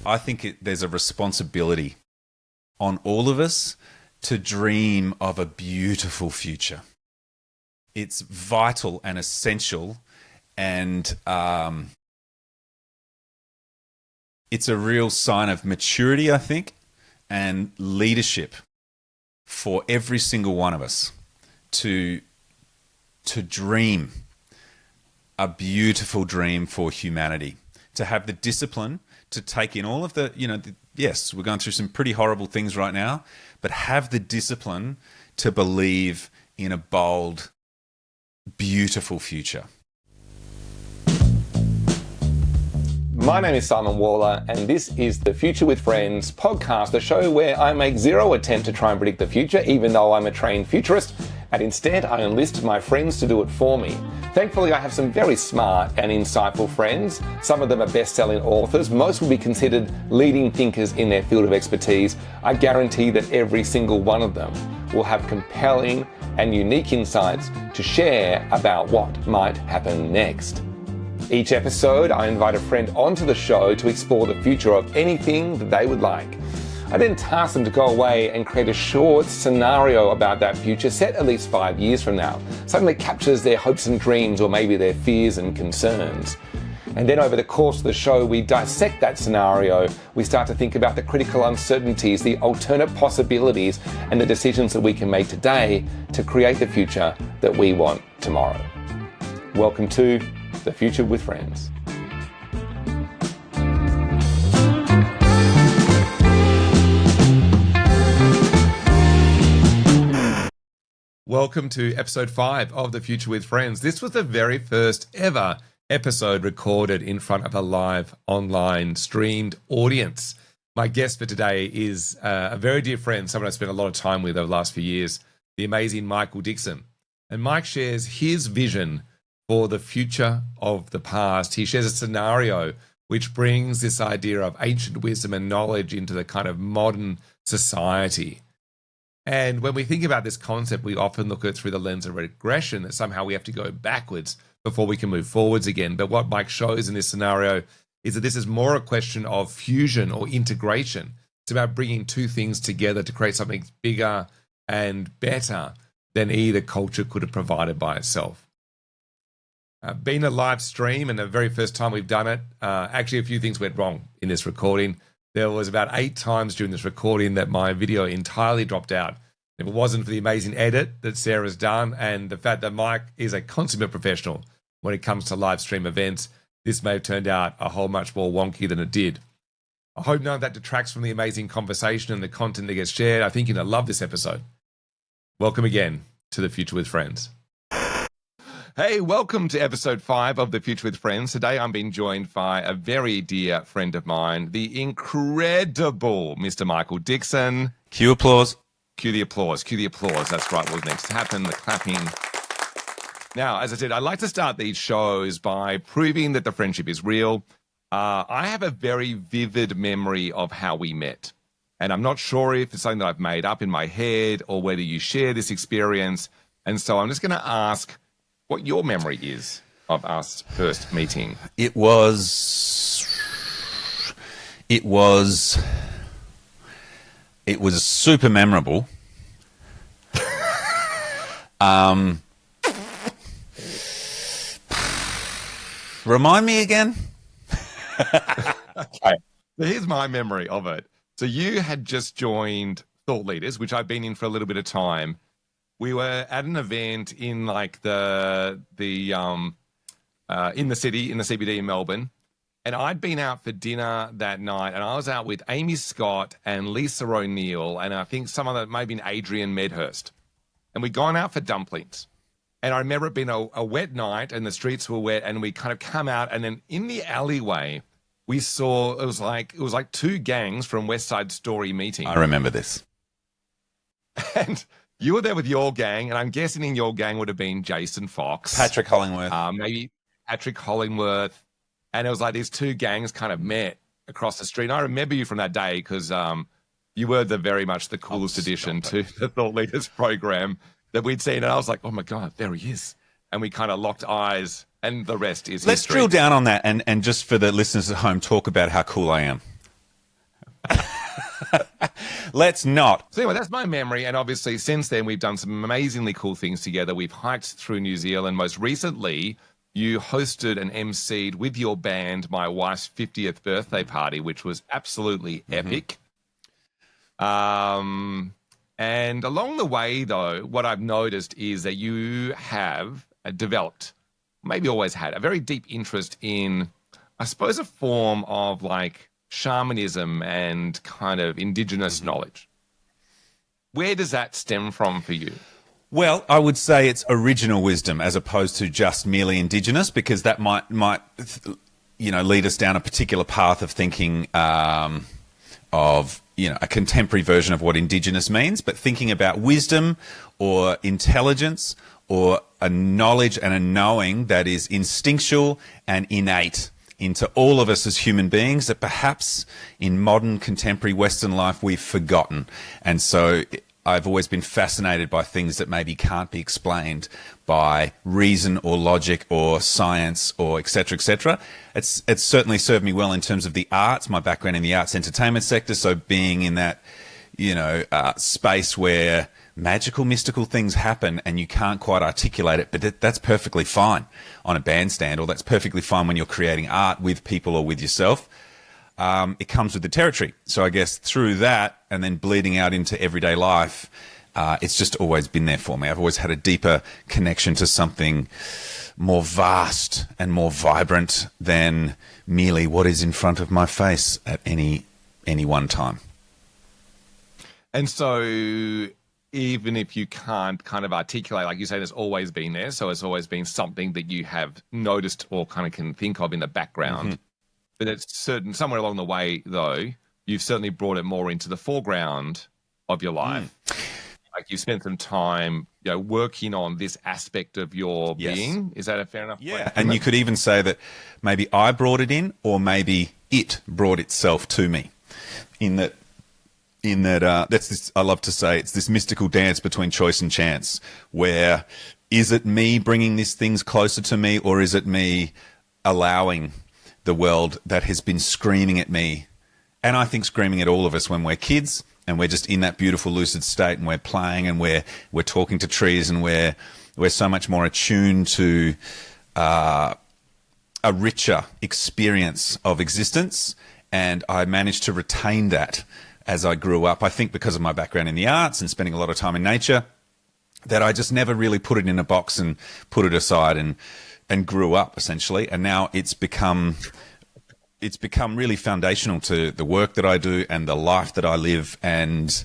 I think there's a responsibility on all of us to dream of a beautiful future. It's vital and essential, and it's a real sign of maturity, I think, and leadership for every single one of us to dream a beautiful dream for humanity, to have the discipline to take in all of the, yes, we're going through some pretty horrible things right now, but have the discipline to believe in a bold, beautiful future. My name is Simon Waller, and this is the Future with Friends podcast, the show where I make zero attempt to try and predict the future, even though I'm a trained futurist, and instead I enlist my friends to do it for me. Thankfully, I have some very smart and insightful friends. Some of them are best-selling authors. Most will be considered leading thinkers in their field of expertise. I guarantee that every single one of them will have compelling and unique insights to share about what might happen next. Each episode, I invite a friend onto the show to explore the future of anything that they would like. I then task them to go away and create a short scenario about that future set at least 5 years from now, something that captures their hopes and dreams or maybe their fears and concerns. And then over the course of the show, we dissect that scenario. We start to think about the critical uncertainties, the alternate possibilities, and the decisions that we can make today to create the future that we want tomorrow. Welcome to The Future with Friends. Welcome to episode 5 of The Future with Friends. This was the very first ever episode recorded in front of a live online streamed audience. My guest for today is a very dear friend, someone I spent a lot of time with over the last few years, the amazing Mykel Dixon. And Mike shares his vision for the future of the past. He shares a scenario which brings this idea of ancient wisdom and knowledge into the kind of modern society. And when we think about this concept, we often look at it through the lens of regression, that somehow we have to go backwards before we can move forwards again. But what Mike shows in this scenario is that this is more a question of fusion or integration. It's about bringing two things together to create something bigger and better than either culture could have provided by itself. Being a live stream and the very first time we've done it, actually a few things went wrong in this recording. There was about 8 times during this recording that my video entirely dropped out. If it wasn't for the amazing edit that Sarah's done and the fact that Mike is a consummate professional when it comes to live stream events, this may have turned out a whole much more wonky than it did. I hope none of that detracts from the amazing conversation and the content that gets shared. I think you're going to love this episode. Welcome again to The Future with Friends. Hey, welcome to episode 5 of The Future with Friends. Today I'm being joined by a very dear friend of mine, the incredible Mr. Mykel Dixon. Cue applause. Cue the applause. Cue the applause. That's right, what needs to happen, the clapping. Now, as I said, I like to start these shows by proving that the friendship is real. I have a very vivid memory of how we met. And I'm not sure if it's something that I've made up in my head or whether you share this experience. And so I'm just going to ask what your memory is of us first meeting. It was super memorable. Remind me again. Okay. So here's my memory of it. So you had just joined Thought Leaders, which I've been in for a little bit of time. We were at an event in like in the city, in the CBD in Melbourne. And I'd been out for dinner that night, and I was out with Amy Scott and Lisa O'Neill, and I think some other, maybe Adrian Medhurst. And we'd gone out for dumplings. And I remember it being a wet night, and the streets were wet, and we kind of come out, and then in the alleyway, we saw, it was like 2 gangs from West Side Story meeting. I remember this. And you were there with your gang, and I'm guessing in your gang would have been Jason Fox. Patrick Hollingworth. Maybe Patrick Hollingworth. And it was like these 2 gangs kind of met across the street. And I remember you from that day because you were very much the coolest addition to the Thought Leaders program that we'd seen. And I was like, oh my God, there he is. And we kind of locked eyes, and the rest is Let's history. drill down on that and just for the listeners at home, talk about how cool I am. Let's not. So anyway, that's my memory. And obviously since then, we've done some amazingly cool things together. We've hiked through New Zealand. Most recently, you hosted and emceed with your band my wife's 50th birthday party, which was absolutely epic. And along the way, though, what I've noticed is that you have developed, maybe always had, a very deep interest in, I suppose, a form of like shamanism and kind of indigenous knowledge. Where does that stem from for you? Well, I would say it's original wisdom as opposed to just merely indigenous, because that might lead us down a particular path of thinking of a contemporary version of what indigenous means. But thinking about wisdom or intelligence or a knowledge and a knowing that is instinctual and innate into all of us as human beings that perhaps in modern contemporary Western life we've forgotten. And so I've always been fascinated by things that maybe can't be explained by reason or logic or science or et cetera, et cetera. It's certainly served me well in terms of the arts, my background in the arts entertainment sector. So being in that, space where magical, mystical things happen and you can't quite articulate it, but that's perfectly fine on a bandstand, or that's perfectly fine when you're creating art with people or with yourself. It comes with the territory. So I guess through that and then bleeding out into everyday life, it's just always been there for me. I've always had a deeper connection to something more vast and more vibrant than merely what is in front of my face at any one time. And so even if you can't kind of articulate, like you say, there's always been there. So it's always been something that you have noticed or kind of can think of in the background. But it's certain, somewhere along the way, though, you've certainly brought it more into the foreground of your life. Like you've spent some time, working on this aspect of your being. Is that a fair enough? Yeah, and you could even say that maybe I brought it in, or maybe it brought itself to me. In that, that's this. I love to say it's this mystical dance between choice and chance. Where is it me bringing these things closer to me, or is it me allowing the world that has been screaming at me, and I think screaming at all of us when we're kids and we're just in that beautiful lucid state and we're playing and we're talking to trees and we're so much more attuned to a richer experience of existence. And I managed to retain that as I grew up. I think because of my background in the arts and spending a lot of time in nature, that I just never really put it in a box and put it aside and grew up essentially. And now it's become really foundational to the work that I do and the life that I live, and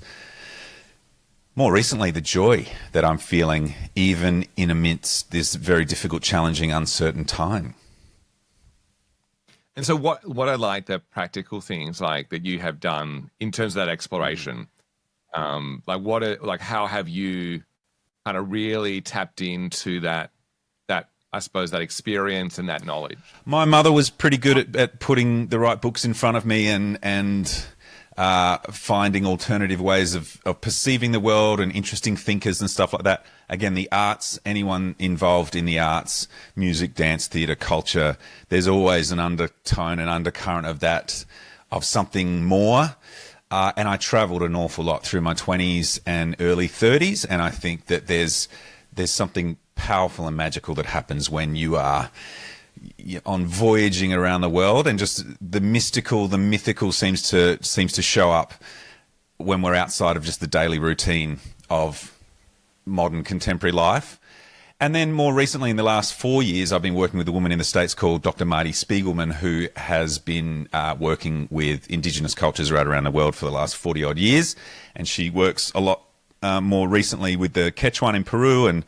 more recently the joy that I'm feeling even in amidst this very difficult, challenging, uncertain time. And so what are like the practical things like that you have done in terms of that exploration? How have you kind of really tapped into that I suppose that experience and that knowledge? My mother was pretty good at putting the right books in front of me and finding alternative ways of perceiving the world and interesting thinkers and stuff like that. Again, the arts, anyone involved in the arts, music, dance, theatre, culture, there's always an undertone, an undercurrent of that, of something more. And I travelled an awful lot through my 20s and early 30s, and I think that there's something powerful and magical that happens when you are on voyaging around the world, and just the mystical, the mythical seems to show up when we're outside of just the daily routine of modern contemporary life. And then more recently, in the last 4 years, I've been working with a woman in the States called Dr. Marty Spiegelman, who has been working with Indigenous cultures right around the world for the last 40 odd years. And she works a lot more recently with the Quechuan in Peru, and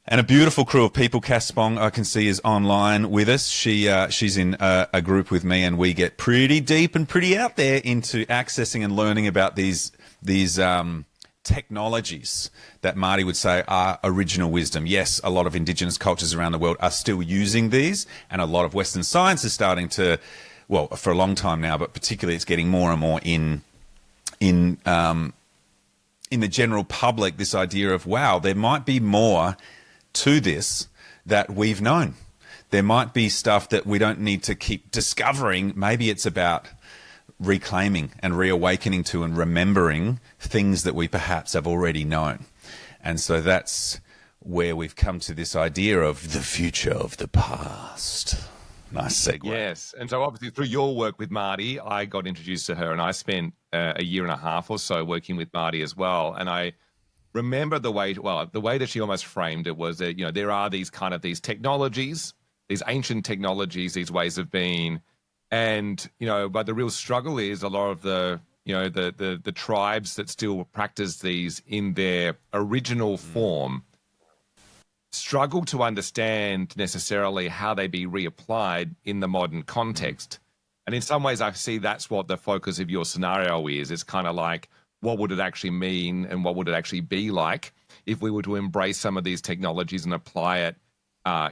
a beautiful crew of people. Cass Spong, I can see, is online with us. She's in a group with me, and we get pretty deep and pretty out there into accessing and learning about these technologies that Marty would say are original wisdom. Yes, a lot of Indigenous cultures around the world are still using these, and a lot of Western science is starting to, well, for a long time now, but particularly it's getting more and more in the general public, this idea of, wow, there might be more to this that we've known. There might be stuff that we don't need to keep discovering. Maybe it's about reclaiming and reawakening to and remembering things that we perhaps have already known. And so that's where we've come to this idea of the future of the past. Nice segue. Yes. And so obviously through your work with Marty, I got introduced to her, and I spent a year and a half or so working with Marty as well. And I remember the way that she almost framed it was that, there are these technologies, these ancient technologies, these ways of being. And, but the real struggle is a lot of the tribes that still practice these in their original form struggle to understand necessarily how they be reapplied in the modern context. And in some ways, I see that's what the focus of your scenario is. It's kind of like, what would it actually mean and what would it actually be like if we were to embrace some of these technologies and apply it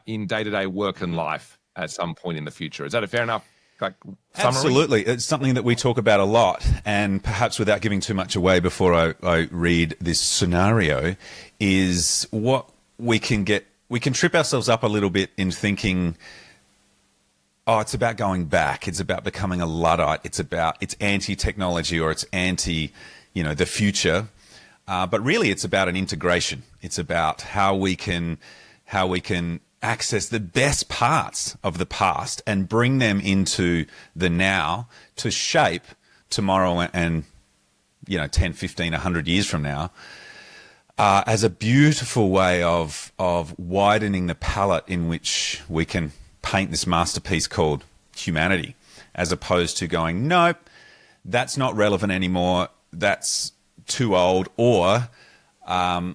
in day-to-day work and life at some point in the future? Is that a fair enough summary? Absolutely. It's something that we talk about a lot, and perhaps without giving too much away before I read this scenario, is what we can trip ourselves up a little bit in thinking, oh, it's about going back. It's about becoming a Luddite. It's anti-technology, or it's anti, the future. But really it's about an integration. It's about how we can access the best parts of the past and bring them into the now to shape tomorrow and, 10, 15, 100 years from now. As a beautiful way of widening the palette in which we can paint this masterpiece called humanity, as opposed to going, nope, that's not relevant anymore, that's too old, or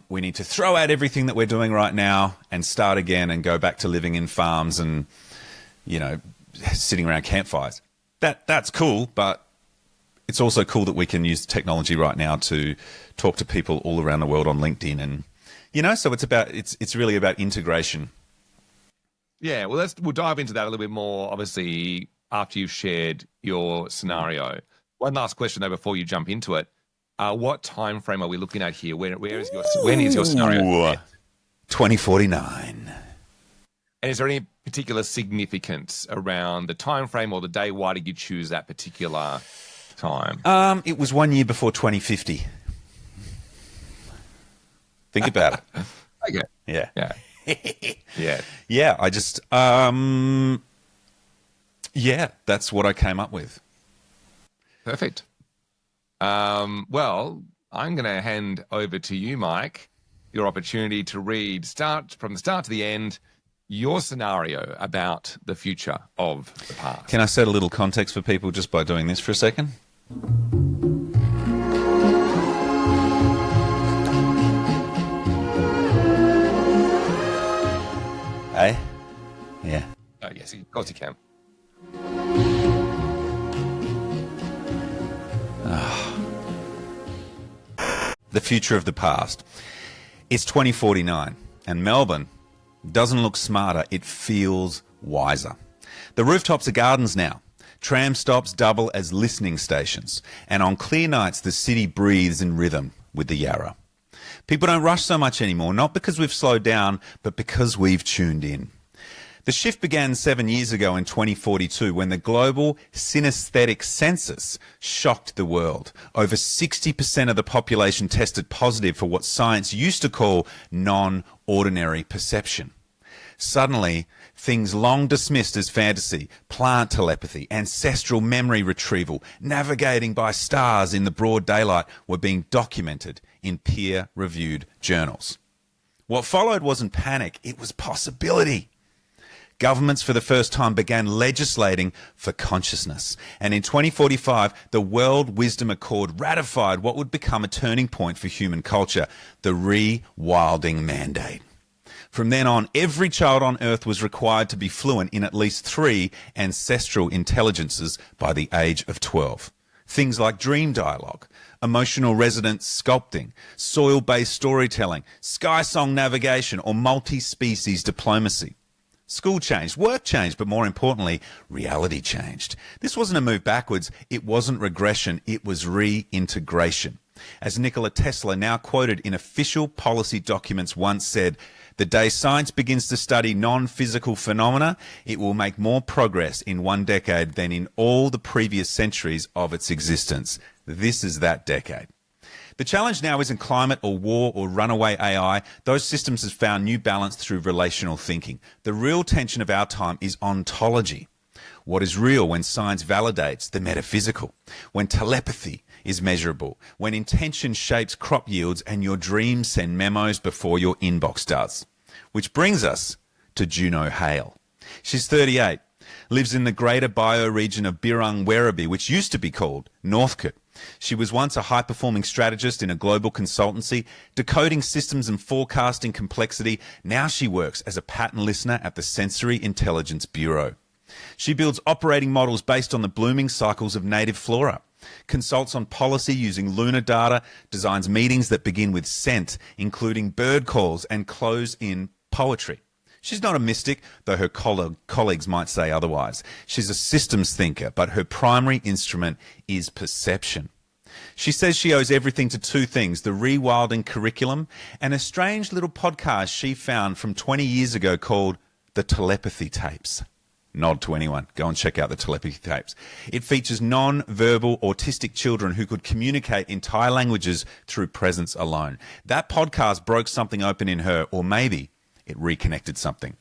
we need to throw out everything that we're doing right now and start again and go back to living in farms and, sitting around campfires. That's cool, but it's also cool that we can use technology right now to talk to people all around the world on LinkedIn, and so it's really about integration. Yeah, well, we'll dive into that a little bit more, obviously, after you've shared your scenario. One last question though before you jump into it: what time frame are we looking at here? When is your scenario? 2049. And is there any particular significance around the time frame or the day? Why did you choose that particular time? It was 1 year before 2050. Think about it. Okay. Yeah. Yeah. Yeah. I just, that's what I came up with. Perfect. Well, I'm going to hand over to you, Mike, your opportunity to read from the start to the end, your scenario about the future of the past. Can I set a little context for people just by doing this for a second? Hey? Yeah. Oh, yes, of course you can. The future of the past. It's 2049, and Melbourne doesn't look smarter, it feels wiser. The rooftops are gardens now. Tram stops double as listening stations, and on clear nights the city breathes in rhythm with the Yarra. People don't rush so much anymore, not because we've slowed down, but because we've tuned in. The shift began 7 years ago in 2042 when the global synesthetic census shocked the world. Over 60% of the population tested positive for what science used to call non-ordinary perception. Suddenly, things long dismissed as fantasy, plant telepathy, ancestral memory retrieval, navigating by stars in the broad daylight were being documented in peer-reviewed journals. What followed wasn't panic, it was possibility. Governments for the first time began legislating for consciousness. And in 2045, the World Wisdom Accord ratified what would become a turning point for human culture, the rewilding mandate. From then on, every child on Earth was required to be fluent in at least 3 ancestral intelligences by the age of 12. Things like dream dialogue, emotional resonance sculpting, soil-based storytelling, sky song navigation, or multi-species diplomacy. School changed, work changed, but more importantly, reality changed. This wasn't a move backwards, it wasn't regression, it was reintegration. As Nikola Tesla, now quoted in official policy documents, once said, The day science begins to study non-physical phenomena, it will make more progress in one decade than in all the previous centuries of its existence. This is that decade. The challenge now isn't climate or war or runaway AI. Those systems have found new balance through relational thinking. The real tension of our time is ontology. What is real when science validates the metaphysical, when telepathy is measurable, when intention shapes crop yields and your dreams send memos before your inbox does. Which brings us to Juno Hale. She's 38, lives in the greater bioregion of Birrung Werribee, which used to be called Northcote. She was once a high-performing strategist in a global consultancy, decoding systems and forecasting complexity. Now she works as a pattern listener at the Sensory Intelligence Bureau. She builds operating models based on the blooming cycles of native flora, consults on policy using lunar data, designs meetings that begin with scent, including bird calls, and close in poetry. She's not a mystic, though her colleagues might say otherwise. She's a systems thinker, but her primary instrument is perception. She says she owes everything to two things, the rewilding curriculum and a strange little podcast she found from 20 years ago called The Telepathy Tapes. Nod to anyone. Go and check out the telepathy tapes. It features non-verbal autistic children who could communicate entire languages through presence alone. That podcast broke something open in her, or maybe it reconnected something.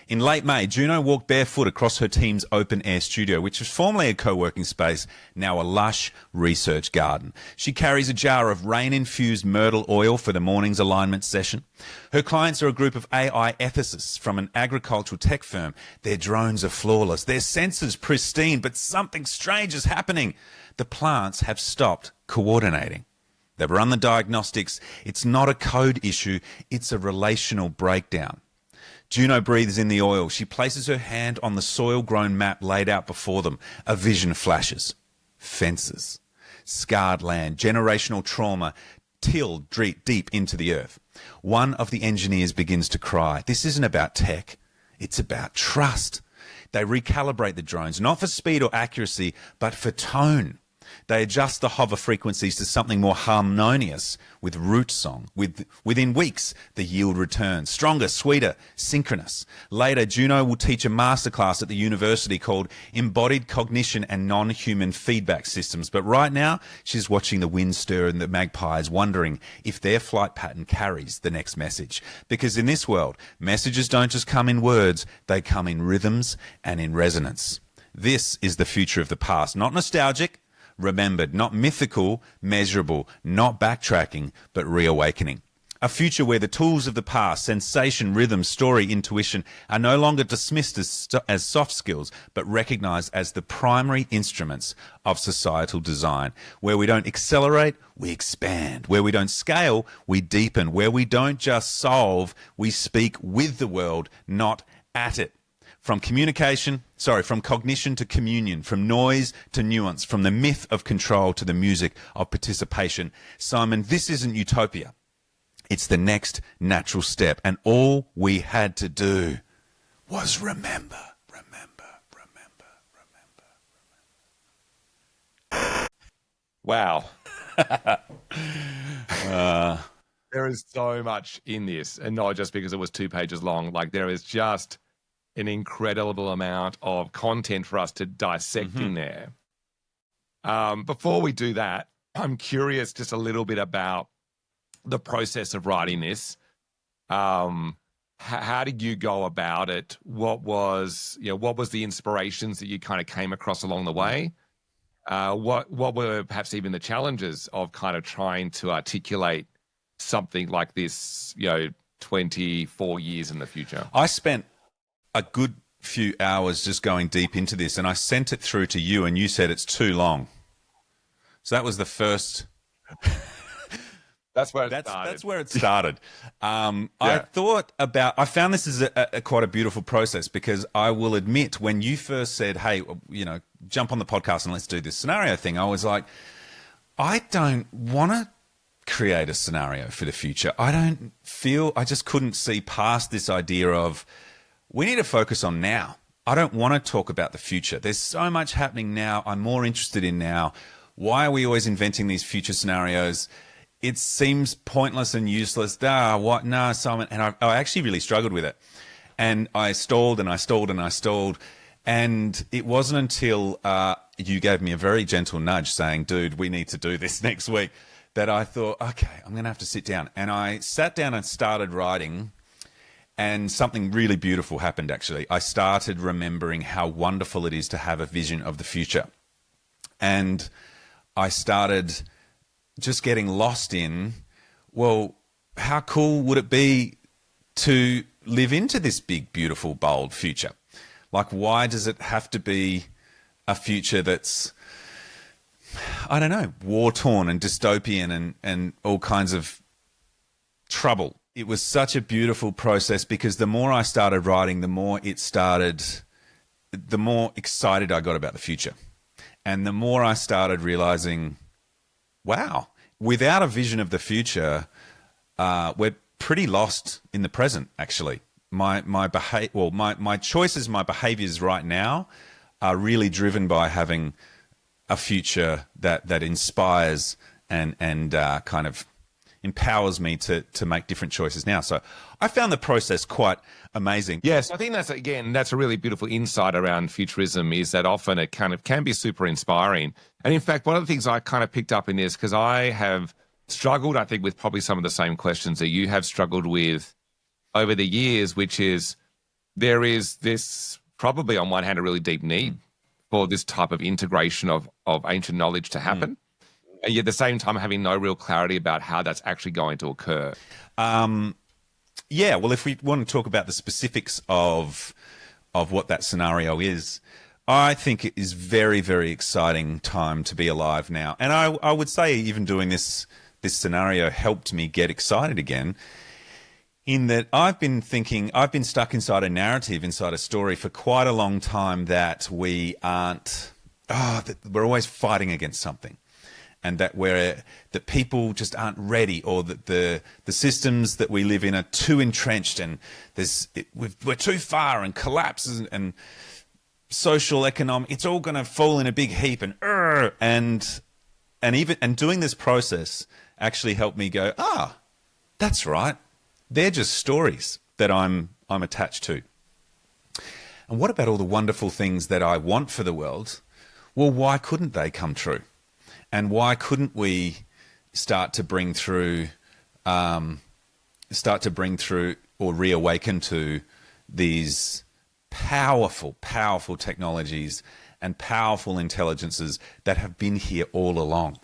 In late May, Juno walked barefoot across her team's open-air studio, which was formerly a co-working space, now a lush research garden. She carries a jar of rain-infused myrtle oil for the morning's alignment session. Her clients are a group of AI ethicists from an agricultural tech firm. Their drones are flawless, their sensors pristine, but something strange is happening. The plants have stopped coordinating. They've run the diagnostics. It's not a code issue. It's a relational breakdown. Juno breathes in the oil. She places her hand on the soil-grown map laid out before them. A vision flashes. Fences. Scarred land. Generational trauma. Tilled deep into the earth. One of the engineers begins to cry. This isn't about tech. It's about trust. They recalibrate the drones, not for speed or accuracy, but for tone. They adjust the hover frequencies to something more harmonious with root song. Within weeks, the yield returns. Stronger, sweeter, synchronous. Later, Juno will teach a masterclass at the university called Embodied Cognition and Non-Human Feedback Systems. But right now, she's watching the wind stir in the magpies, wondering if their flight pattern carries the next message. Because in this world, messages don't just come in words, they come in rhythms and in resonance. This is the future of the past, not nostalgic, remembered, not mythical, measurable, not backtracking, but reawakening. A future where the tools of the past, sensation, rhythm, story, intuition, are no longer dismissed as soft skills, but recognized as the primary instruments of societal design. Where we don't accelerate, we expand. Where we don't scale, we deepen. Where we don't just solve, we speak with the world, not at it. From cognition to communion, from noise to nuance, from the myth of control to the music of participation. Simon, this isn't utopia. It's the next natural step. And all we had to do was remember. Wow. There is so much in this, and not just because it was 2 pages long. Like, there is just an incredible amount of content for us to dissect in there. Before we do that, I'm curious just a little bit about the process of writing this. How did you go about it? What was the inspirations that you kind of came across along the way? What were perhaps even the challenges of kind of trying to articulate something like this, 24 years in the future? I spent a good few hours just going deep into this, and I sent it through to you, and you said it's too long. So that was the first. That's where it started. That's where it started. I found this is quite a beautiful process, because I will admit, when you first said, hey, jump on the podcast and let's do this scenario thing, I was like, I don't want to create a scenario for the future. I just couldn't see past this idea of, we need to focus on now. I don't want to talk about the future. There's so much happening now. I'm more interested in now. Why are we always inventing these future scenarios? it seems pointless and useless. What? No, Simon. And I actually really struggled with it. And I stalled and I stalled and I stalled. And it wasn't until you gave me a very gentle nudge saying, dude, we need to do this next week, that I thought, okay, I'm going to have to sit down. And I sat down and started writing, and something really beautiful happened, actually. I started remembering how wonderful it is to have a vision of the future. And I started just getting lost in, well, how cool would it be to live into this big, beautiful, bold future? Like, why does it have to be a future that's, I don't know, war-torn and dystopian and all kinds of trouble? It was such a beautiful process, because the more I started writing, the more excited I got about the future. And the more I started realizing, wow, without a vision of the future, we're pretty lost in the present, actually. My choices, my behaviors right now are really driven by having a future that inspires and kind of empowers me to make different choices now. So I found the process quite amazing. Yes, I think that's a really beautiful insight around futurism, is that often it kind of can be super inspiring. And in fact, one of the things I kind of picked up in this, because I have struggled, I think, with probably some of the same questions that you have struggled with over the years, which is there is this, probably on one hand, a really deep need for this type of integration of ancient knowledge to happen. And yet at the same time having no real clarity about how that's actually going to occur. Yeah, well, if we want to talk about the specifics of what that scenario is, I think it is very, very exciting time to be alive now. And I would say even doing this scenario helped me get excited again, in that I've been stuck inside a narrative, inside a story for quite a long time, that we're always fighting against something. And that people just aren't ready, or that the systems that we live in are too entrenched, and we're too far, and collapse and social, economic, it's all going to fall in a big heap, and doing this process actually helped me go, that's right, they're just stories that I'm attached to. And what about all the wonderful things that I want for the world? Well, why couldn't they come true? And why couldn't we start to bring through or reawaken to these powerful, powerful technologies and powerful intelligences that have been here all along?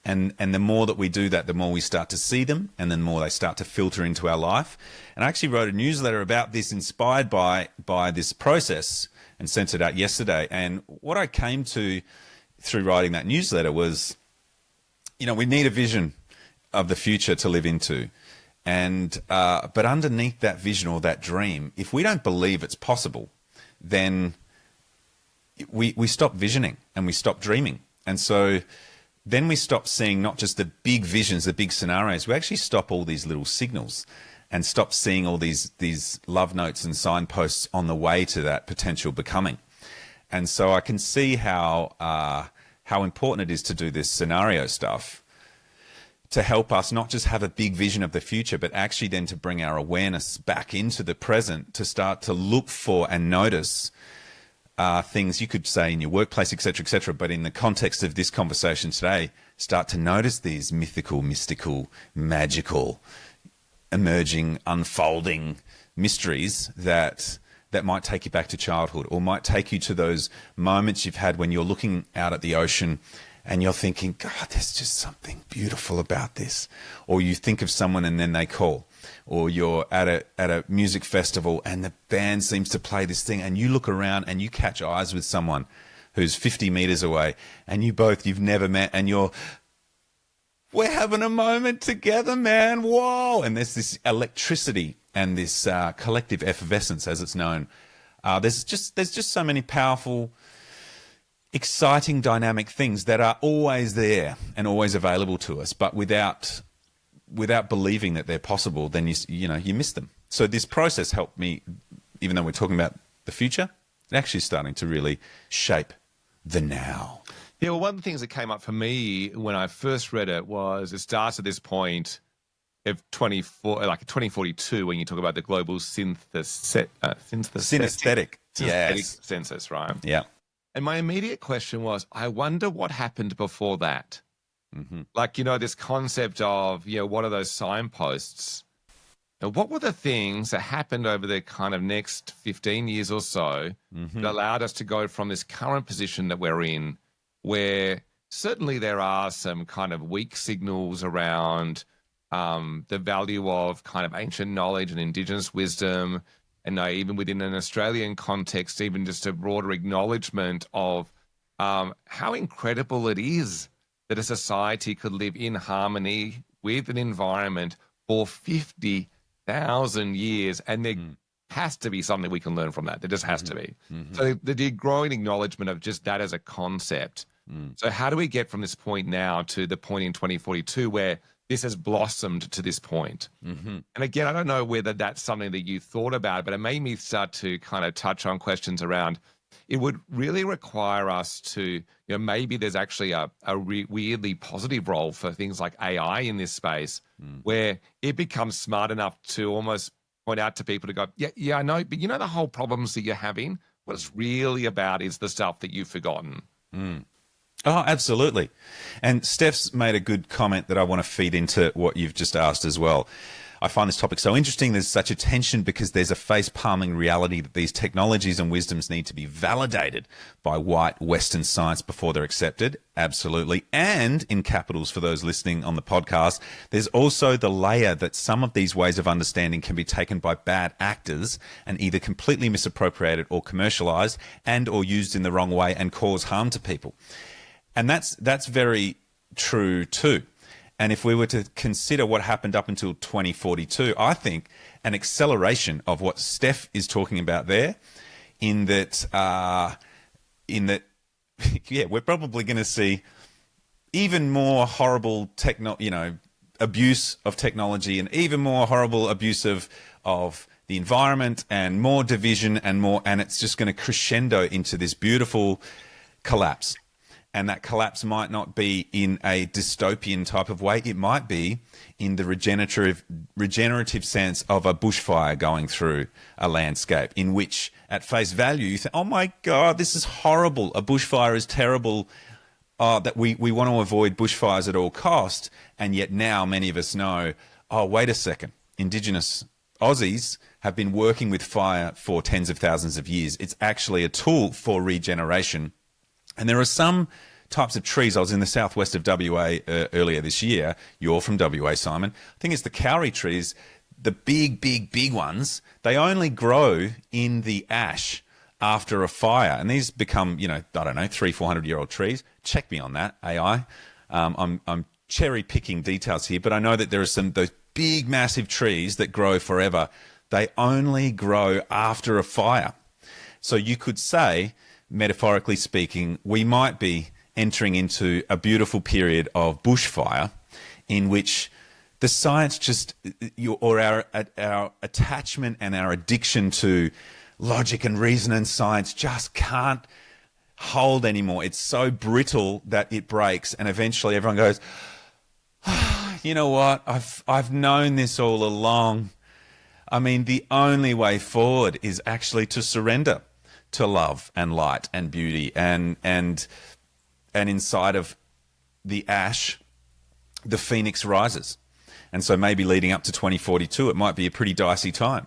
And the more that we do that, the more we start to see them, and then the more they start to filter into our life. And I actually wrote a newsletter about this, inspired by this process, and sent it out yesterday. And what I came to through writing that newsletter was, we need a vision of the future to live into. And but underneath that vision or that dream, if we don't believe it's possible, then we stop visioning and we stop dreaming. And so then we stop seeing not just the big visions, the big scenarios. We actually stop all these little signals and stop seeing all these love notes and signposts on the way to that potential becoming. And so I can see how important it is to do this scenario stuff, to help us not just have a big vision of the future, but actually then to bring our awareness back into the present, to start to look for and notice things you could say in your workplace, etc., but in the context of this conversation today, start to notice these mythical, mystical, magical, emerging, unfolding mysteries that might take you back to childhood, or might take you to those moments you've had when you're looking out at the ocean and you're thinking, God, there's just something beautiful about this. Or you think of someone and then they call. Or you're at a music festival and the band seems to play this thing, and you look around and you catch eyes with someone who's 50 meters away, and you've never met, and we're having a moment together, man. Whoa. And there's this electricity and this collective effervescence, as it's known. There's just so many powerful, exciting, dynamic things that are always there and always available to us, but without believing that they're possible, then you miss them. So this process helped me, even though we're talking about the future, it's actually starting to really shape the now. Yeah, well, one of the things that came up for me when I first read it was it starts at this point of 2042 when you talk about the global Synesthetic. Yes. census, right? Yeah. And my immediate question was, I wonder what happened before that. Mm-hmm. Like, this concept of, what are those signposts? Now, what were the things that happened over the kind of next 15 years or so that allowed us to go from this current position that we're in, where certainly there are some kind of weak signals around the value of kind of ancient knowledge and indigenous wisdom, and even within an Australian context, even just a broader acknowledgement of how incredible it is that a society could live in harmony with an environment for 50,000 years, and there has to be something we can learn from that. There just has to be. So the growing acknowledgement of just that as a concept. So how do we get from this point now to the point in 2042 where this has blossomed to this point? And again, I don't know whether that's something that you thought about, but it made me start to kind of touch on questions around it would really require us to, maybe there's actually a weirdly positive role for things like AI in this space where it becomes smart enough to almost point out to people to go, yeah, I know, but the whole problems that you're having, what it's really about is the stuff that you've forgotten. Oh, absolutely. And Steph's made a good comment that I want to feed into what you've just asked as well. I find this topic so interesting. There's such a tension because there's a face-palming reality that these technologies and wisdoms need to be validated by white Western science before they're accepted. Absolutely. And in capitals for those listening on the podcast, there's also the layer that some of these ways of understanding can be taken by bad actors and either completely misappropriated or commercialized and or used in the wrong way and cause harm to people. And that's very true too. And if we were to consider what happened up until 2042, I think an acceleration of what Steph is talking about there, in that, yeah, we're probably going to see even more horrible abuse of technology and even more horrible abuse of the environment and more division and it's just going to crescendo into this beautiful collapse. And that collapse might not be in a dystopian type of way. It might be in the regenerative sense of a bushfire going through a landscape in which, at face value, you think, oh my God, this is horrible. A bushfire is terrible. That we want to avoid bushfires at all cost. And yet now many of us know, oh, wait a second. Indigenous Aussies have been working with fire for tens of thousands of years. It's actually a tool for regeneration. And there are some types of trees. I was in the southwest of WA earlier this year. You're from WA, Simon. I think it's the kauri trees, the big ones. They only grow in the ash after a fire. And these become, 300-400-year-old trees. Check me on that, AI. I'm cherry picking details here, but I know that there are those big, massive trees that grow forever. They only grow after a fire. So you could say, metaphorically speaking, we might be entering into a beautiful period of bushfire in which the science our attachment and our addiction to logic and reason and science just can't hold anymore. It's so brittle that it breaks, and eventually everyone goes, you know what? I've known this all along. I mean, the only way forward is actually to surrender to love and light and beauty, and inside of the ash, the phoenix rises. And so maybe leading up to 2042, it might be a pretty dicey time.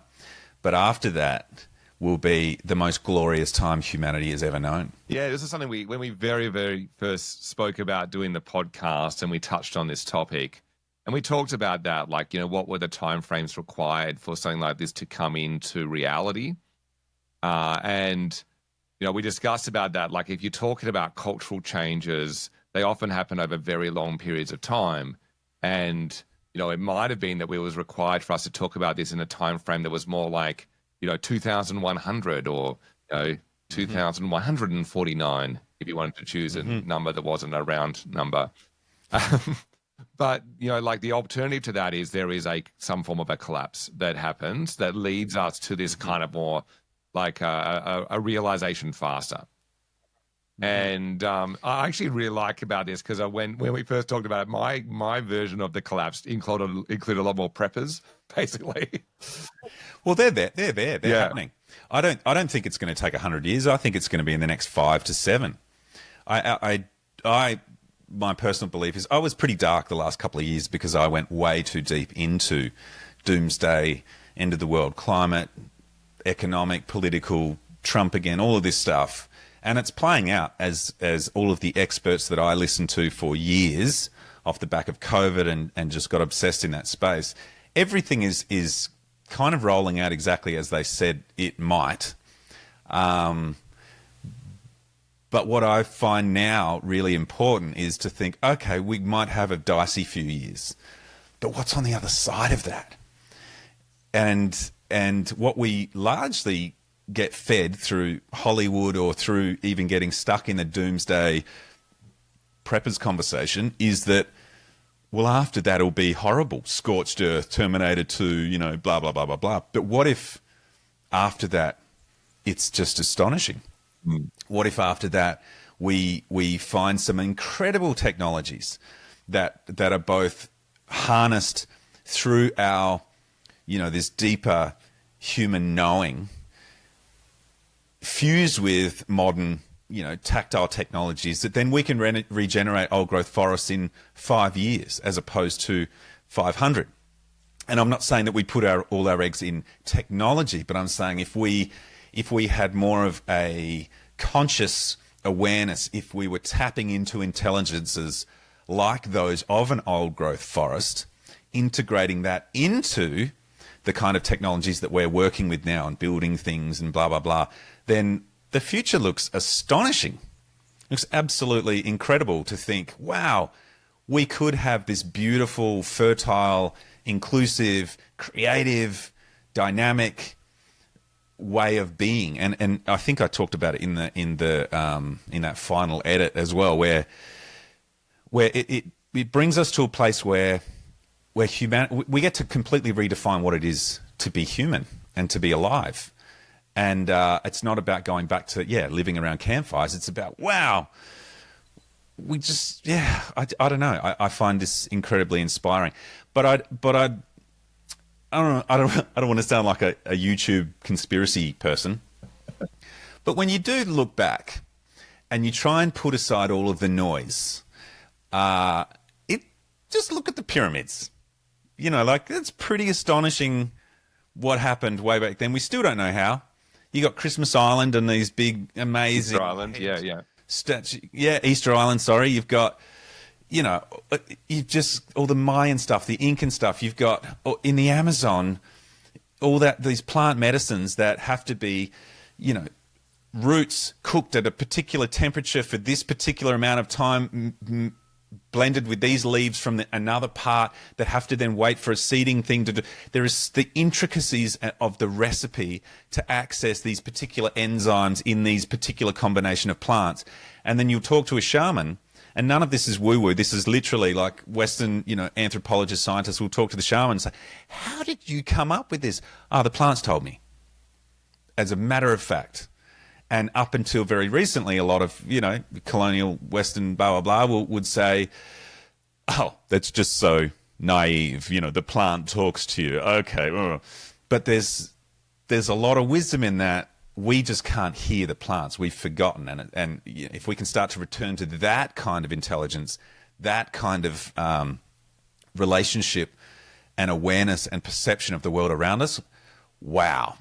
But after that will be the most glorious time humanity has ever known. Yeah, this is something when we very, very first spoke about doing the podcast and we touched on this topic, and we talked about that, like, what were the timeframes required for something like this to come into reality? And we discussed about that. Like, if you're talking about cultural changes, they often happen over very long periods of time. And, it might have been that it was required for us to talk about this in a time frame that was more like, 2100 or, 2149, if you wanted to choose a number that wasn't a round number. But, like, the alternative to that is there is some form of a collapse that happens that leads us to this kind of more like a realization faster. And I actually really like about this because when we first talked about it, my version of the collapse included a lot more preppers, basically. Well, they're there. They're Yeah. happening. I don't think it's going to take 100 years. I think it's going to be in the next 5 to 7. My personal belief is I was pretty dark the last couple of years because I went way too deep into doomsday, end of the world, climate, economic, political, Trump again, all of this stuff. And it's playing out as all of the experts that I listened to for years off the back of COVID and just got obsessed in that space. Everything is kind of rolling out exactly as they said it might. But what I find now really important is to think, okay, we might have a dicey few years, but what's on the other side of that? And what we largely get fed through Hollywood or through even getting stuck in the doomsday preppers conversation is that, well, after that it'll be horrible, scorched earth, Terminator 2, blah, blah, blah, blah, blah. But what if after that it's just astonishing? What if after that we find some incredible technologies that are both harnessed through our, this deeper human knowing, fused with modern, tactile technologies that then we can regenerate old growth forests in 5 years as opposed to 500. And I'm not saying that we put all our eggs in technology, but I'm saying if we had more of a conscious awareness, if we were tapping into intelligences like those of an old growth forest, integrating that into the kind of technologies that we're working with now and building things and blah, blah, blah, then the future looks astonishing. It looks absolutely incredible to think, wow, we could have this beautiful, fertile, inclusive, creative, dynamic way of being. And I think I talked about it in that final edit as well, where it brings us to a place where we get to completely redefine what it is to be human and to be alive. And it's not about going back to, living around campfires. It's about, wow, we just, I don't know. I find this incredibly inspiring. But I don't want to sound like a YouTube conspiracy person. But when you do look back and you try and put aside all of the noise, just look at the pyramids. It's pretty astonishing what happened way back then. We still don't know how. You got Christmas Island and these big, amazing... Easter Island, Easter Island, sorry. You've got, you've just... all the Mayan stuff, the Incan stuff. You've got, in the Amazon, these plant medicines that have to be, roots cooked at a particular temperature for this particular amount of time, blended with these leaves from another part that have to then wait for a seeding thing to do. There is the intricacies of the recipe to access these particular enzymes in these particular combination of plants. And then you'll talk to a shaman, and none of this is woo-woo. This is literally like Western, anthropologists, scientists will talk to the shaman and say, how did you come up with this? The plants told me. As a matter of fact. And up until very recently, a lot of, colonial Western blah, blah, blah would say, oh, that's just so naive. The plant talks to you. Okay. But there's a lot of wisdom in that. We just can't hear the plants. We've forgotten. And if we can start to return to that kind of intelligence, that kind of relationship and awareness and perception of the world around us, wow.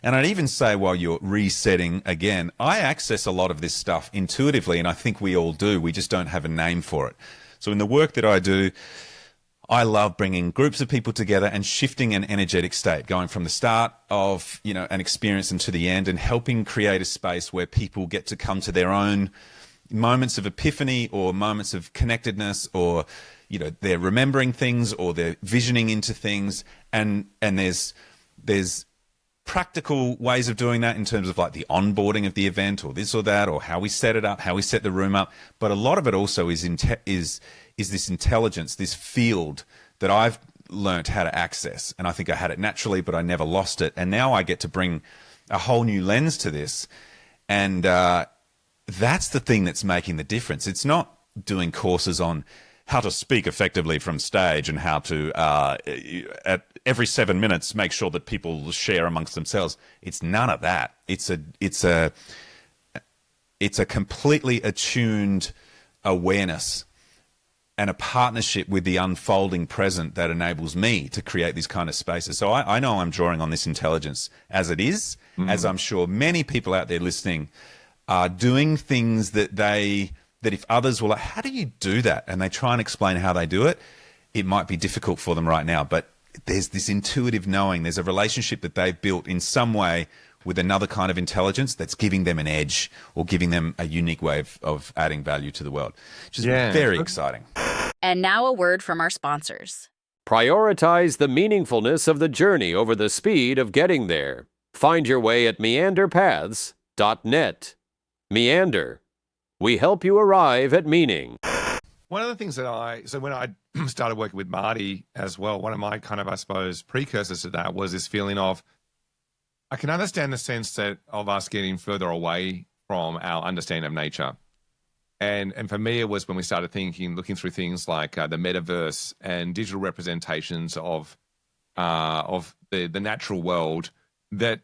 And I'd even say, while you're resetting again, I access a lot of this stuff intuitively, and I think we all do. We just don't have a name for it. So in the work that I do, I love bringing groups of people together and shifting an energetic state, going from the start of, an experience into the end, and helping create a space where people get to come to their own moments of epiphany or moments of connectedness, or, they're remembering things or they're visioning into things. And there's practical ways of doing that in terms of like the onboarding of the event or this or that, or how we set it up, how we set the room up. But a lot of it also is this intelligence, this field that I've learned how to access. And I think I had it naturally, but I never lost it. And now I get to bring a whole new lens to this. And that's the thing that's making the difference. It's not doing courses on how to speak effectively from stage and how to, at every 7 minutes, make sure that people share amongst themselves. It's none of that. It's a completely attuned awareness and a partnership with the unfolding present that enables me to create these kind of spaces. So I know I'm drawing on this intelligence as it is, as I'm sure many people out there listening are doing things that if others were like, how do you do that? And they try and explain how they do it, it might be difficult for them right now. But there's this intuitive knowing, there's a relationship that they've built in some way with another kind of intelligence that's giving them an edge or giving them a unique way of adding value to the world, which is very exciting. And now a word from our sponsors. Prioritize the meaningfulness of the journey over the speed of getting there. Find your way at meanderpaths.net. Meander. We help you arrive at meaning. One of the things that so when I started working with Marty as well, one of my kind of, I suppose, precursors to that was this feeling of, I can understand the sense of us getting further away from our understanding of nature. And for me, it was when we started looking through things like the metaverse and digital representations of the natural world that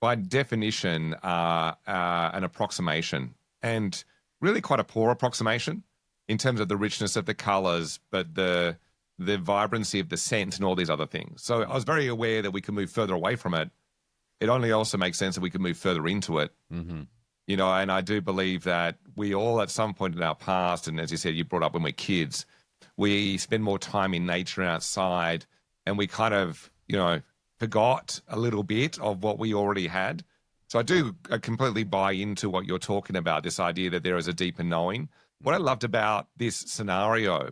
by definition are an approximation, and really quite a poor approximation in terms of the richness of the colors, but the vibrancy of the scent and all these other things. So I was very aware that we could move further away from it. It only also makes sense that we could move further into it. Mm-hmm. You know, and I do believe that we all at some point in our past, and as you said, you brought up when we're kids, we spend more time in nature and outside, and we kind of, you know, forgot a little bit of what we already had. So I completely buy into what you're talking about, this idea that there is a deeper knowing. What I loved about this scenario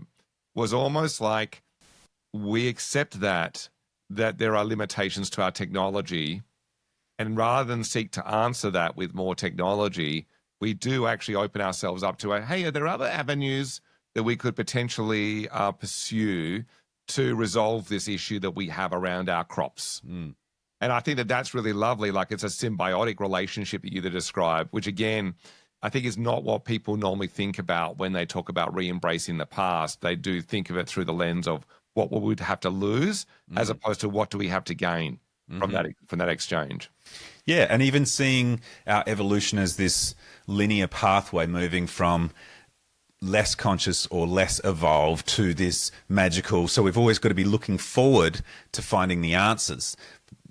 was almost like we accept that there are limitations to our technology, and rather than seek to answer that with more technology, we do actually open ourselves up to hey, are there other avenues that we could potentially pursue to resolve this issue that we have around our crops? And I think that that's really lovely. Like, it's a symbiotic relationship that you describe, which again, I think is not what people normally think about when they talk about re-embracing the past. They do think of it through the lens of what we would have to lose, as opposed to what do we have to gain from that exchange. Yeah, and even seeing our evolution as this linear pathway moving from less conscious or less evolved to this magical. So we've always got to be looking forward to finding the answers.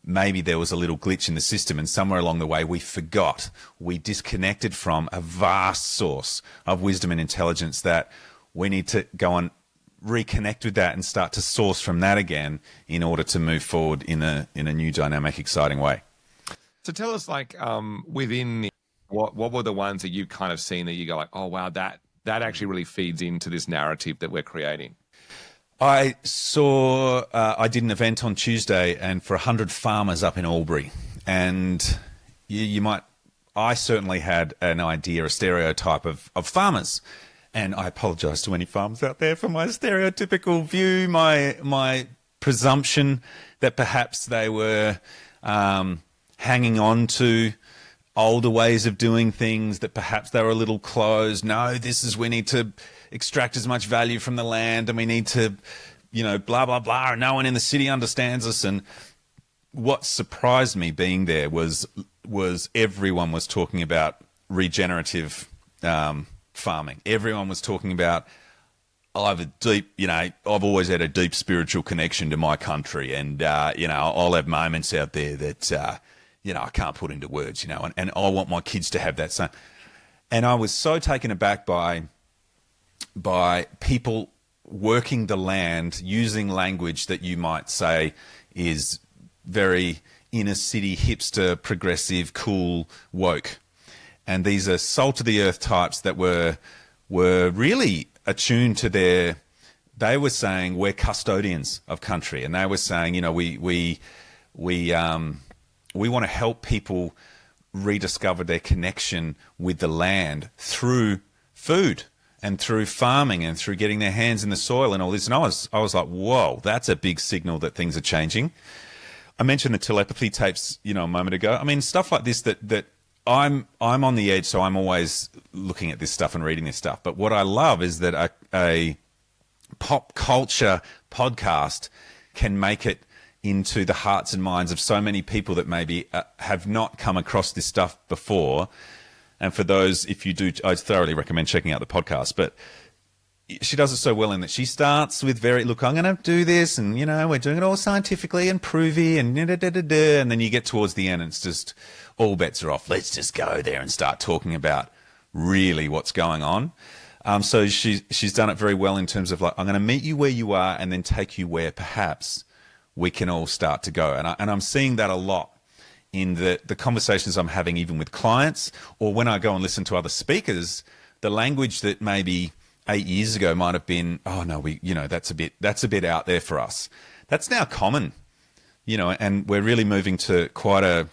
Maybe there was a little glitch in the system, and somewhere along the way we forgot. We disconnected from a vast source of wisdom and intelligence that we need to go and reconnect with that and start to source from that again in order to move forward in a new, dynamic, exciting way. So tell us, like, within what were the ones that you've kind of seen that you go like, oh wow, that actually really feeds into this narrative that we're creating? I did an event on Tuesday, and for 100 farmers up in Albury, and I certainly had an idea, a stereotype of farmers. And I apologise to any farmers out there for my stereotypical view, my presumption that perhaps they were hanging on to older ways of doing things, that perhaps they were a little closed. No, we need to extract as much value from the land, and we need to, blah, blah, blah, and no one in the city understands us. And what surprised me being there was everyone was talking about regenerative farming. Everyone was talking about, I've always had a deep spiritual connection to my country, and I'll have moments out there that I can't put into words, and I want my kids to have that same. And I was so taken aback by people working the land using language that you might say is very inner city, hipster, progressive, cool, woke. And these are salt of the earth types that were really attuned to they were saying we're custodians of country, and they were saying, we want to help people rediscover their connection with the land through food and through farming and through getting their hands in the soil and all this. And I was like, whoa, that's a big signal that things are changing. I mentioned the telepathy tapes, a moment ago. I mean, stuff like this that I'm on the edge, so I'm always looking at this stuff and reading this stuff. But what I love is that a pop culture podcast can make it into the hearts and minds of so many people that maybe have not come across this stuff before. And for those, if you do, I thoroughly recommend checking out the podcast. But she does it so well in that she starts with look, I'm going to do this, and, you know, we're doing it all scientifically and provy, and and then you get towards the end and it's just all bets are off. Let's just go there and start talking about really what's going on. So she's done it very well in terms of, like, I'm going to meet you where you are and then take you where perhaps we can all start to go. And I'm seeing that a lot in the conversations I'm having, even with clients, or when I go and listen to other speakers. The language that maybe 8 years ago might have been, oh no, that's a bit out there for us. That's now common, you know, and we're really moving to quite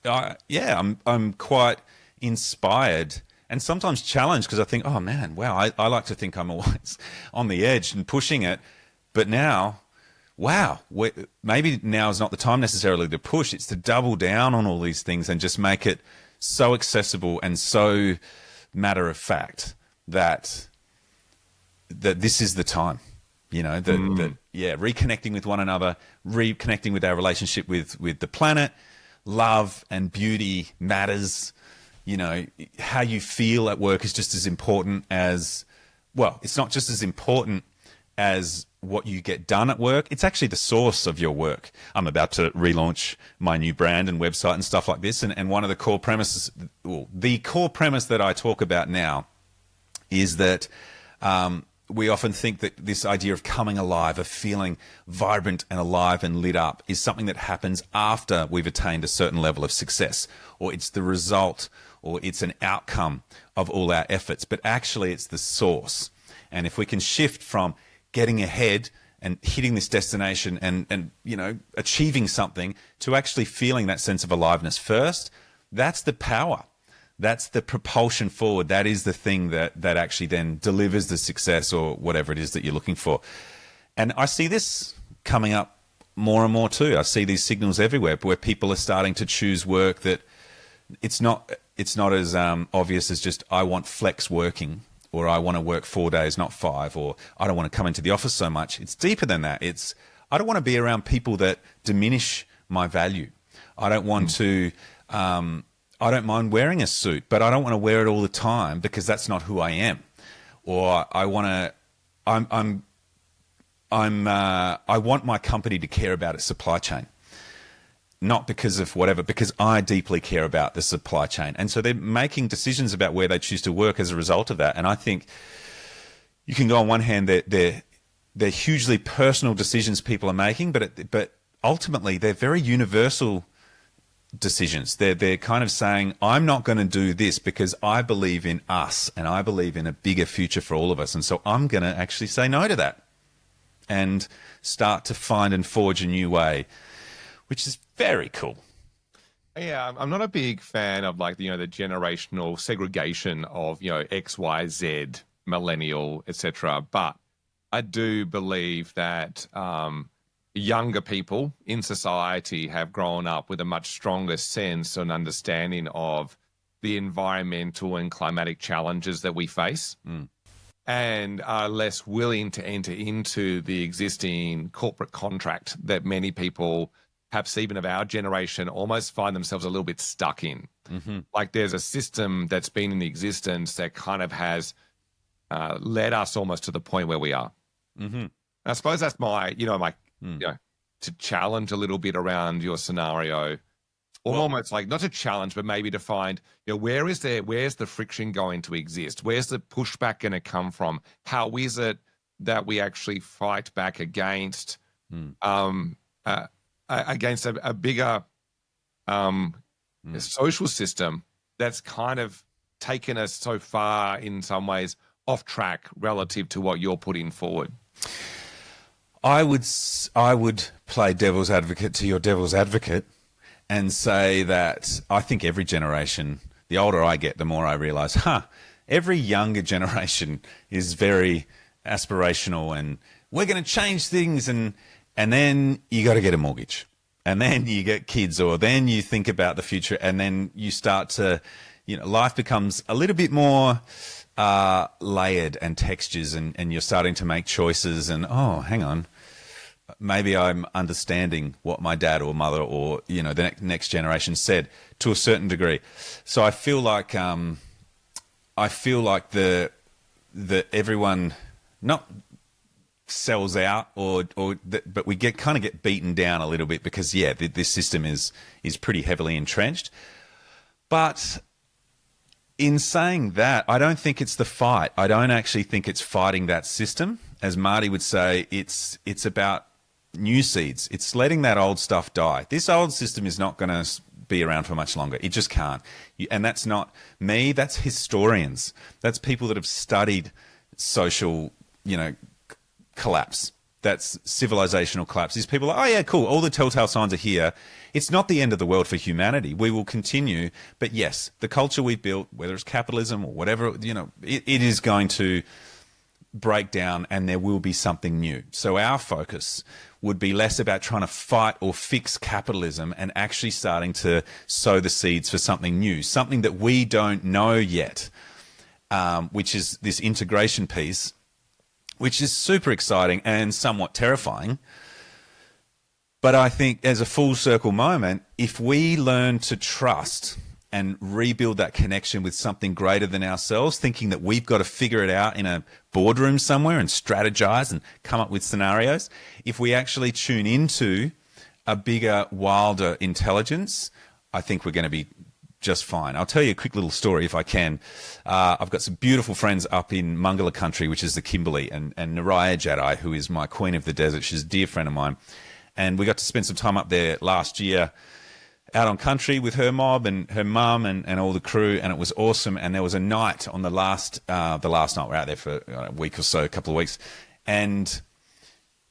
I'm quite inspired and sometimes challenged, because I think, oh man, wow, I like to think I'm always on the edge and pushing it, but now, wow, maybe now is not the time necessarily to push. It's to double down on all these things and just make it so accessible and so matter of fact that this is the time, you know, reconnecting with one another, reconnecting with our relationship with the planet. Love and beauty matters. You know, how you feel at work is just as important as, well, it's not just as important as what you get done at work. It's actually the source of your work. I'm about to relaunch my new brand and website and stuff like this. And one of the core premises, the core premise that I talk about now is that we often think that this idea of coming alive, of feeling vibrant and alive and lit up, is something that happens after we've attained a certain level of success, or it's the result, or it's an outcome of all our efforts. But actually, it's the source. And if we can shift from getting ahead and hitting this destination and you know, achieving something, to actually feeling that sense of aliveness first, that's the power. That's the propulsion forward. That is the thing that actually then delivers the success or whatever it is that you're looking for. And I see this coming up more and more too. I see these signals everywhere where people are starting to choose work that it's not as obvious as just, I want flex working, or I want to work 4 days, not 5, or I don't want to come into the office so much. It's deeper than that. It's, I don't want to be around people that diminish my value. I don't want to, I don't mind wearing a suit, but I don't want to wear it all the time because that's not who I am. Or I want to, I want my company to care about its supply chain. Not because of whatever, because I deeply care about the supply chain. And so they're making decisions about where they choose to work as a result of that. And I think you can go on one hand, they're hugely personal decisions people are making, but ultimately they're very universal decisions. They're kind of saying, I'm not going to do this because I believe in us and I believe in a bigger future for all of us. And so I'm going to actually say no to that and start to find and forge a new way, which is very cool. Yeah, I'm not a big fan of, like, the generational segregation of, X, Y, Z, millennial, etc. But I do believe that younger people in society have grown up with a much stronger sense and understanding of the environmental and climatic challenges that we face, and are less willing to enter into the existing corporate contract that many people, perhaps even of our generation, almost find themselves a little bit stuck in. Like, there's a system that's been in existence that kind of has led us almost to the point where we are. I suppose that's my, to challenge a little bit around your scenario, or almost like, not to challenge, but maybe to find, where's the friction going to exist? Where's the pushback going to come from? How is it that we actually fight back against, against a bigger social system that's kind of taken us so far in some ways off track relative to what you're putting forward? I would play devil's advocate to your devil's advocate and say that I think every generation, the older I get, the more I realize, every younger generation is very aspirational and we're going to change things, and then you got to get a mortgage. and then you get kids, or then you think about the future, and then you start to, life becomes a little bit more layered and textures, and you're starting to make choices, and hang on, maybe I'm understanding what my dad or mother or the next generation said to a certain degree. So I feel like the everyone not sells out, but we get beaten down a little bit, because this system is pretty heavily entrenched. But in saying that, I don't think it's the fight. I don't actually think it's fighting that system. As Marty would say, it's about new seeds. It's letting that old stuff die. This old system is not going to be around for much longer. It just can't. And that's not me. That's historians. That's people that have studied social, collapse. That's civilizational collapse. These people are, oh yeah, cool. All the telltale signs are here. It's not the end of the world for humanity. We will continue. But yes, the culture we've built, whether it's capitalism or whatever, it is going to break down, and there will be something new. So our focus would be less about trying to fight or fix capitalism, and actually starting to sow the seeds for something new, something that we don't know yet, which is this integration piece, which is super exciting and somewhat terrifying. But I think as a full circle moment, if we learn to trust and rebuild that connection with something greater than ourselves, thinking that we've got to figure it out in a boardroom somewhere and strategize and come up with scenarios, if we actually tune into a bigger, wilder intelligence, I think we're going to be just fine. I'll tell you a quick little story if I can. I've got some beautiful friends up in Mangala country, which is the Kimberley, and Naraya Jedi, who is my queen of the desert. She's a dear friend of mine. And we got to spend some time up there last year, out on country with her mob and her mum and all the crew, and it was awesome. And there was a night on the last night, we're out there for a week or so, a couple of weeks, and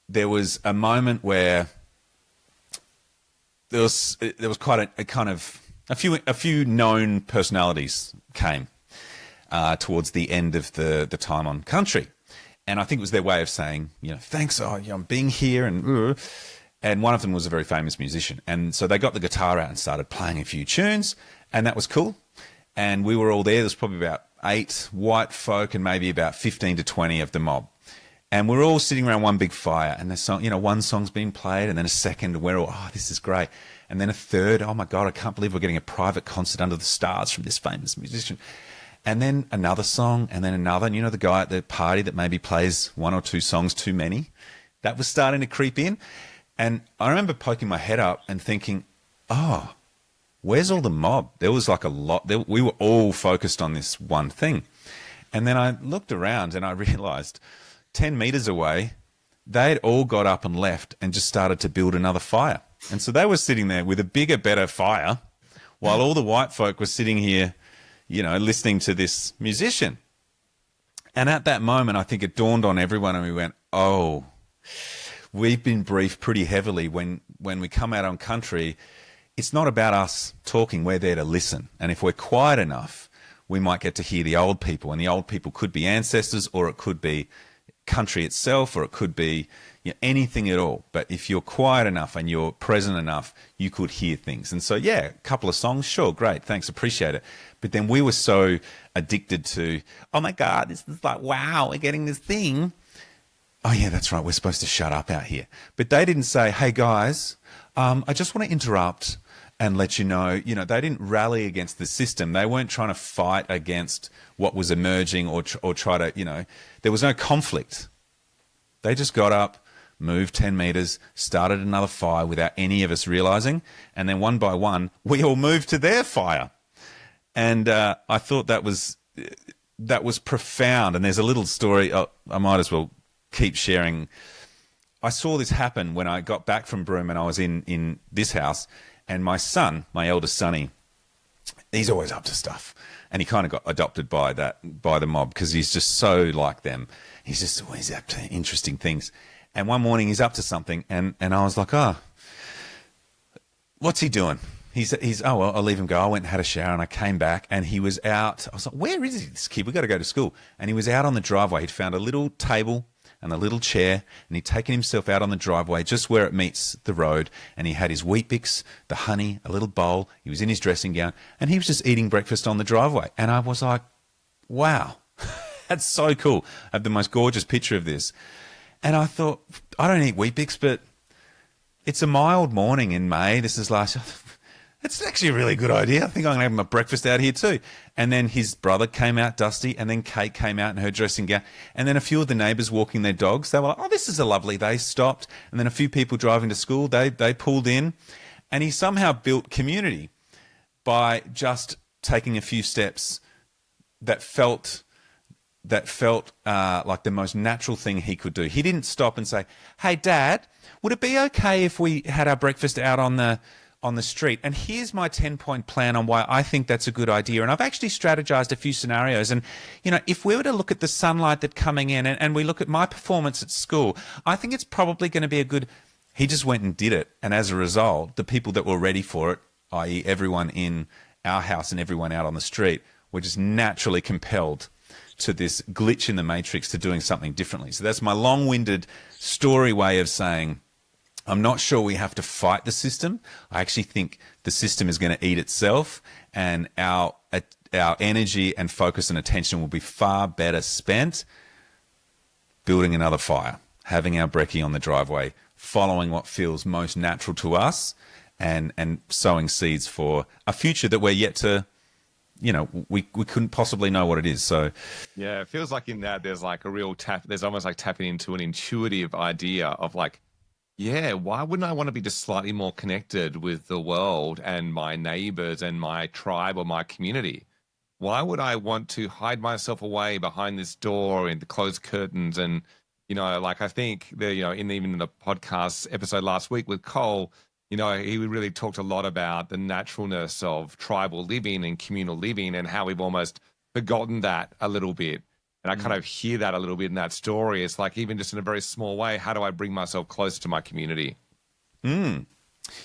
there was a moment where there was quite a kind of a few known personalities came towards the end of the time on country, and I think it was their way of saying, thanks, I'm being here, and one of them was a very famous musician. And so they got the guitar out and started playing a few tunes, and that was cool. And we were all there. There's probably about 8 white folk and maybe about 15 to 20 of the mob. And we're all sitting around one big fire, and the song, one song's being played, and then a second, and we're all, this is great. And then a third, oh my God, I can't believe we're getting a private concert under the stars from this famous musician. And then another song, and then another. And the guy at the party that maybe plays 1 or 2 songs too many, that was starting to creep in. And I remember poking my head up and thinking, where's all the mob? There was like a lot. We were all focused on this one thing. And then I looked around and I realized 10 meters away, they'd all got up and left and just started to build another fire. And so they were sitting there with a bigger, better fire, while all the white folk were sitting here, listening to this musician. And at that moment, I think it dawned on everyone, and we went, we've been briefed pretty heavily when we come out on country. It's not about us talking. We're there to listen. And if we're quiet enough, we might get to hear the old people. And the old people could be ancestors, or it could be country itself, or it could be anything at all. But if you're quiet enough and you're present enough, you could hear things. And so, a couple of songs, sure, great, thanks, appreciate it. But then we were so addicted to, oh my God, this is like, wow, we're getting this thing. Oh, yeah, that's right. We're supposed to shut up out here. But they didn't say, hey, guys, I just want to interrupt and let you know, they didn't rally against the system. They weren't trying to fight against what was emerging or try to, there was no conflict. They just got up, moved 10 meters, started another fire without any of us realizing. And then one by one, we all moved to their fire. And I thought that was profound. And there's a little story. I might as well keep sharing. I saw this happen when I got back from Broome, and I was in this house, and my son, my eldest sonny, he's always up to stuff, and he kind of got adopted by the mob because he's just so like them. He's just always up to interesting things. And one morning he's up to something, and I was like, what's he doing? He's well, I'll leave him go. I went and had a shower, and I came back, and he was out. I was like, where is this kid? We got to go to school. And he was out on the driveway. He'd found a little table and the little chair, and he'd taken himself out on the driveway just where it meets the road, and he had his Weet-Bix, the honey, a little bowl. He was in his dressing gown, and he was just eating breakfast on the driveway. And I was like, wow, that's so cool. I have the most gorgeous picture of this. And I thought, I don't eat Weet-Bix, but it's a mild morning in May. This is last year. It's actually a really good idea. I think I'm going to have my breakfast out here too. And then his brother came out, Dusty, and then Kate came out in her dressing gown. And then a few of the neighbours walking their dogs, they were like, oh, this is a lovely. They stopped. And then a few people driving to school, they pulled in. And he somehow built community by just taking a few steps that felt like the most natural thing he could do. He didn't stop and say, hey, Dad, would it be okay if we had our breakfast out on the street? And here's my 10-point plan on why I think that's a good idea. And I've actually strategized a few scenarios. And, you know, if we were to look at the sunlight that's coming in and we look at my performance at school, I think it's probably going to be a good... He just went and did it. And as a result, the people that were ready for it, i.e. everyone in our house and everyone out on the street, were just naturally compelled to this glitch in the matrix to doing something differently. So that's my long-winded story way of saying, I'm not sure we have to fight the system. I actually think the system is going to eat itself, and our energy and focus and attention will be far better spent building another fire, having our brekkie on the driveway, following what feels most natural to us, and sowing seeds for a future that we're yet to, you know, we couldn't possibly know what it is. So yeah, it feels like in that there's like a real there's almost like tapping into an intuitive idea of like, yeah, why wouldn't I want to be just slightly more connected with the world and my neighbors and my tribe or my community? Why would I want to hide myself away behind this door and the closed curtains? And, you know, like I think the, you know, even in the podcast episode last week with Cole, you know, he really talked a lot about the naturalness of tribal living and communal living and how we've almost forgotten that a little bit. And I kind of hear that a little bit in that story. It's like, even just in a very small way, how do I bring myself closer to my community? You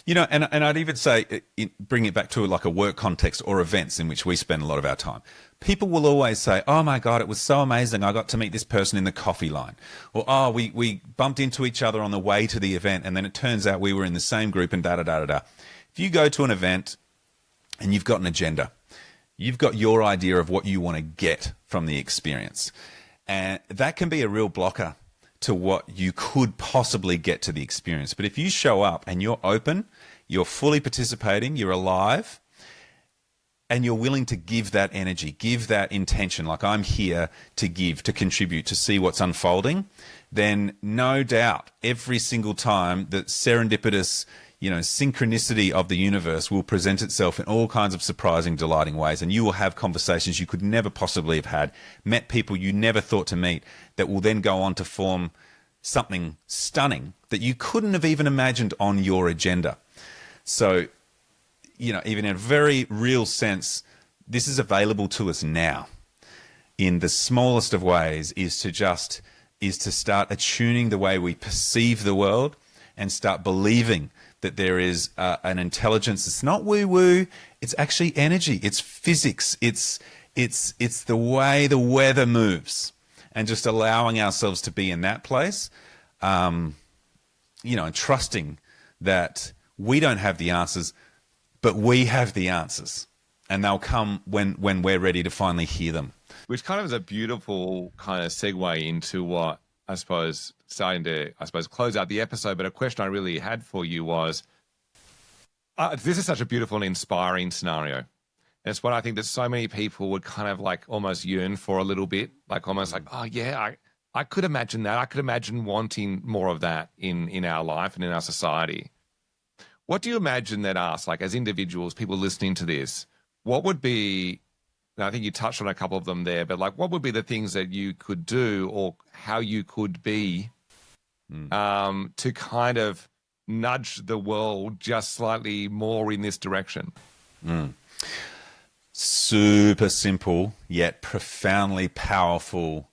know, and I'd even say, bring it back to like a work context or events in which we spend a lot of our time. People will always say, oh my God, it was so amazing. I got to meet this person in the coffee line. Or, oh, we bumped into each other on the way to the event, and then it turns out we were in the same group and da-da-da-da-da. If you go to an event and you've got an agenda, you've got your idea of what you want to get from the experience. And that can be a real blocker to what you could possibly get to the experience. But if you show up and you're open, you're fully participating, you're alive, and you're willing to give that energy, give that intention, like I'm here to give, to contribute, to see what's unfolding, then no doubt every single time that serendipitous, you know, synchronicity of the universe will present itself in all kinds of surprising, delighting ways. And you will have conversations you could never possibly have had, met people you never thought to meet, that will then go on to form something stunning that you couldn't have even imagined on your agenda. So, you know, even in a very real sense, this is available to us now in the smallest of ways, is to start attuning the way we perceive the world and start believing that there is an intelligence. It's not woo-woo. It's actually energy. It's physics. It's the way the weather moves, and just allowing ourselves to be in that place, you know, and trusting that we don't have the answers, but we have the answers, and they'll come when we're ready to finally hear them. Which kind of is a beautiful kind of segue into what I suppose starting to, close out the episode. But a question I really had for you was, this is such a beautiful and inspiring scenario. And it's what I think that so many people would kind of like almost yearn for a little bit, like almost like, oh yeah, I could imagine that. I could imagine wanting more of that in our life and in our society. What do you imagine that us, like as individuals, people listening to this, what would be, and I think you touched on a couple of them there, but like what would be the things that you could do or how you could be to kind of nudge the world just slightly more in this direction? Super simple yet profoundly powerful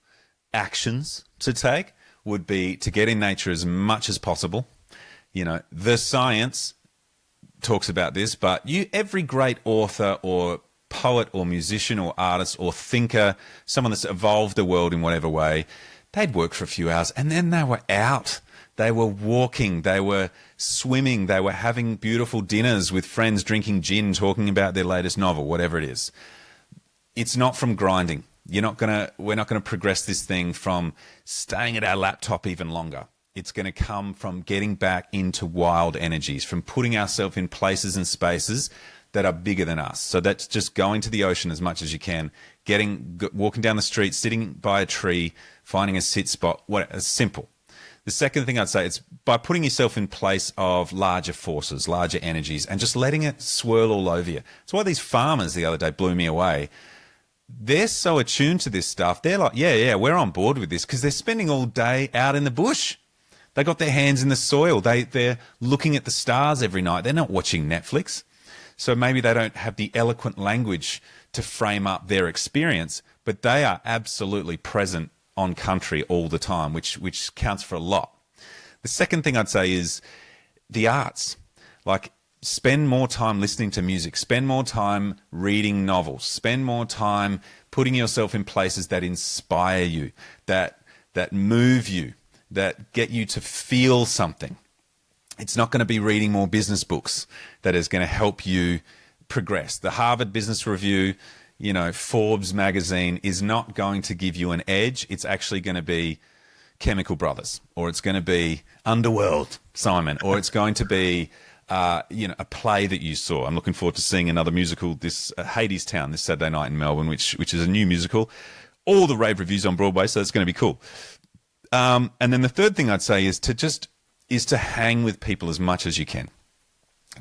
actions to take would be to get in nature as much as possible. You know, the science talks about this, but every great author or poet or musician or artist or thinker, someone that's evolved the world in whatever way, they'd work for a few hours and then they were out. They were walking, they were swimming, they were having beautiful dinners with friends, drinking gin, talking about their latest novel, whatever it is. It's not from grinding. We're not gonna progress this thing from staying at our laptop even longer. It's going to come from getting back into wild energies, from putting ourselves in places and spaces that are bigger than us. So that's just going to the ocean as much as you can, walking down the street, sitting by a tree, finding a sit spot. It's simple. The second thing I'd say is by putting yourself in place of larger forces, larger energies, and just letting it swirl all over you. That's why these farmers the other day blew me away. They're so attuned to this stuff. They're like, yeah, we're on board with this because they're spending all day out in the bush. They got their hands in the soil. They're looking at the stars every night. They're not watching Netflix. So maybe they don't have the eloquent language to frame up their experience, but they are absolutely present on country all the time, which counts for a lot. The second thing I'd say is the arts. Like, spend more time listening to music, spend more time reading novels, spend more time putting yourself in places that inspire you, that move you, that get you to feel something. It's not going to be reading more business books that is going to help you progress. The Harvard Business Review, Forbes magazine is not going to give you an edge. It's actually going to be Chemical Brothers, or it's going to be Underworld, Simon, or it's going to be a play that you saw. I'm looking forward to seeing another musical, this Hades Town, this Saturday night in Melbourne, which is a new musical. All the rave reviews on Broadway, so it's going to be cool. And then the third thing I'd say is to hang with people as much as you can,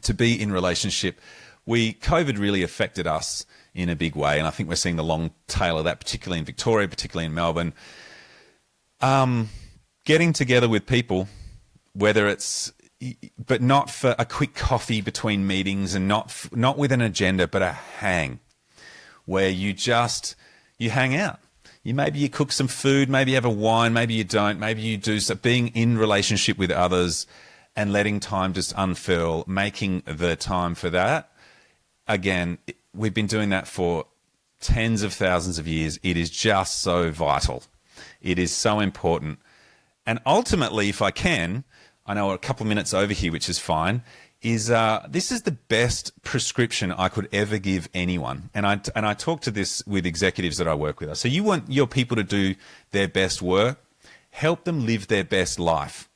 to be in relationship. COVID really affected us in a big way, and I think we're seeing the long tail of that, particularly in Victoria, particularly in Melbourne. Getting together with people, but not for a quick coffee between meetings, and not with an agenda, but a hang, where you hang out. Maybe you cook some food, maybe you have a wine, maybe you don't, maybe you do. So being in relationship with others and letting time just unfurl, making the time for that. Again, we've been doing that for tens of thousands of years. It is just so vital. It is so important. And ultimately, if I can, I know we're a couple of minutes over here, which is fine, this is the best prescription I could ever give anyone. And I talk to this with executives that I work with. So you want your people to do their best work, help them live their best life.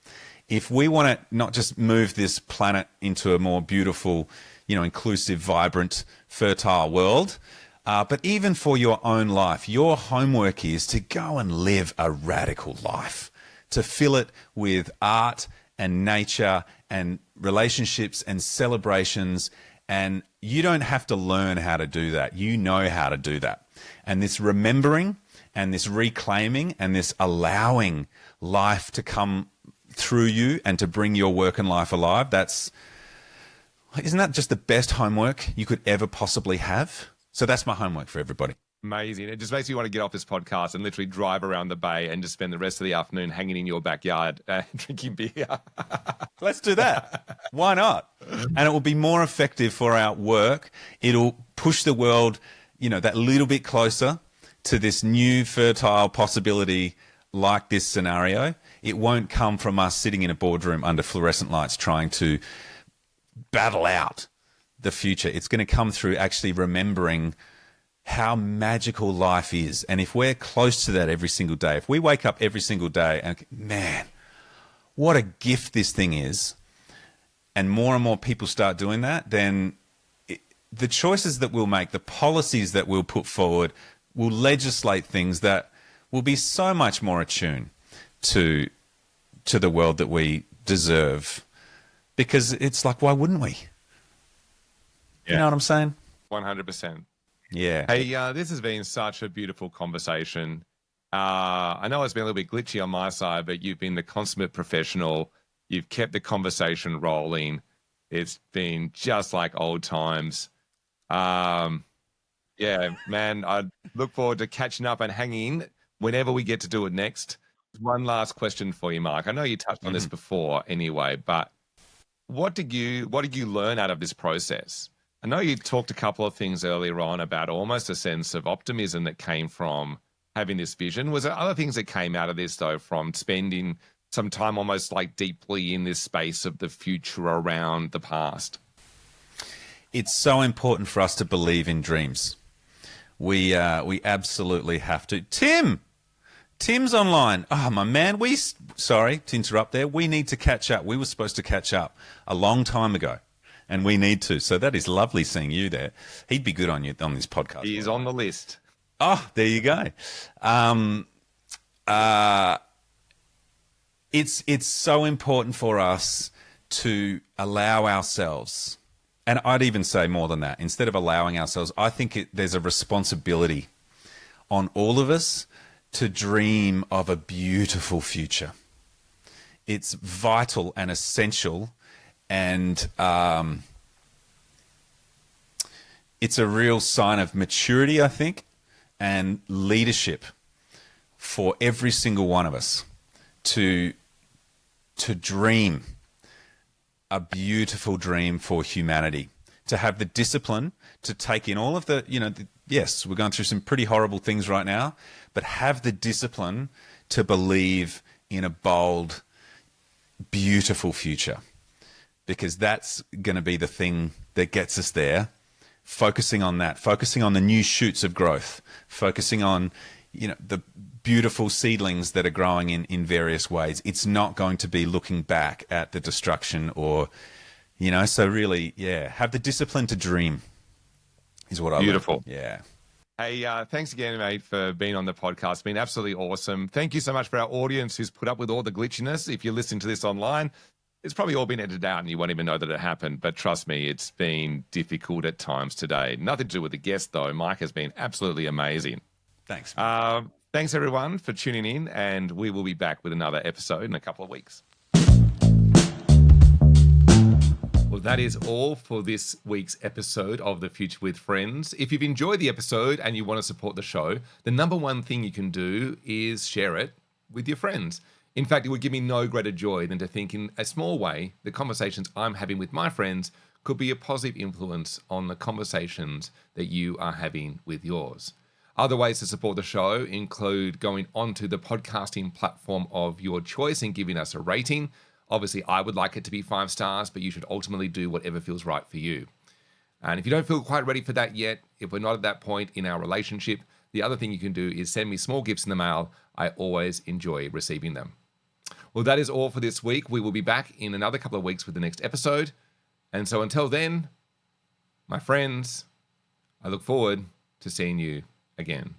If we want to not just move this planet into a more beautiful, inclusive, vibrant, fertile world, but even for your own life, your homework is to go and live a radical life, to fill it with art and nature and relationships and celebrations. And you don't have to learn how to do that. You know how to do that. And this remembering and this reclaiming and this allowing life to come through you and to bring your work and life alive, isn't that just the best homework you could ever possibly have? So that's my homework for everybody. Amazing. It just makes me want to get off this podcast and literally drive around the bay and just spend the rest of the afternoon hanging in your backyard drinking beer. Let's do that. Why not? And it will be more effective for our work. It'll push the world, that little bit closer to this new fertile possibility like this scenario. It won't come from us sitting in a boardroom under fluorescent lights trying to battle out the future. It's going to come through actually remembering how magical life is. And if we're close to that every single day, if we wake up every single day and, man, what a gift this thing is, and more people start doing that, then the choices that we'll make, the policies that we'll put forward, will legislate things that will be so much more attuned to the world that we deserve. Because it's like, why wouldn't we? Yeah. You know what I'm saying? 100%. Yeah. Hey, this has been such a beautiful conversation. I know it's been a little bit glitchy on my side, but you've been the consummate professional. You've kept the conversation rolling. It's been just like old times. Yeah, man, I look forward to catching up and hanging whenever we get to do it next. One last question for you, Mark. I know you touched on this before anyway, but what did you learn out of this process? I know you talked a couple of things earlier on about almost a sense of optimism that came from having this vision. Was there other things that came out of this, though, from spending some time almost like deeply in this space of the future around the past? It's so important for us to believe in dreams. We absolutely have to. Tim's online. Oh, my man, sorry to interrupt there. We need to catch up. We were supposed to catch up a long time ago, and we need to. So that is lovely seeing you there. He'd be good on this podcast. He's on the list. Oh, there you go. It's so important for us to allow ourselves, and I'd even say more than that. Instead of allowing ourselves, I think there's a responsibility on all of us to dream of a beautiful future. It's vital and essential, and it's a real sign of maturity, I think, and leadership for every single one of us to dream a beautiful dream for humanity, to have the discipline to take in all of yes, we're going through some pretty horrible things right now, but have the discipline to believe in a bold, beautiful future, because that's going to be the thing that gets us there. Focusing on that, focusing on the new shoots of growth, focusing on, the beautiful seedlings that are growing in various ways. It's not going to be looking back at the destruction or, so really, have the discipline to dream is what I Beautiful. learned. Yeah. Hey, thanks again, mate, for being on the podcast. It's been absolutely awesome. Thank you so much for our audience who's put up with all the glitchiness. If you're listening to this online, it's probably all been edited out and you won't even know that it happened. But trust me, it's been difficult at times today. Nothing to do with the guest, though. Mike has been absolutely amazing. Thanks. Thanks, everyone, for tuning in. And we will be back with another episode in a couple of weeks. Well, that is all for this week's episode of The Future with Friends. If you've enjoyed the episode and you want to support the show, the number one thing you can do is share it with your friends. In fact, it would give me no greater joy than to think in a small way the conversations I'm having with my friends could be a positive influence on the conversations that you are having with yours. Other ways to support the show include going onto the podcasting platform of your choice and giving us a rating. Obviously, I would like it to be 5 stars, but you should ultimately do whatever feels right for you. And if you don't feel quite ready for that yet, if we're not at that point in our relationship, the other thing you can do is send me small gifts in the mail. I always enjoy receiving them. Well, that is all for this week. We will be back in another couple of weeks with the next episode. And so until then, my friends, I look forward to seeing you again.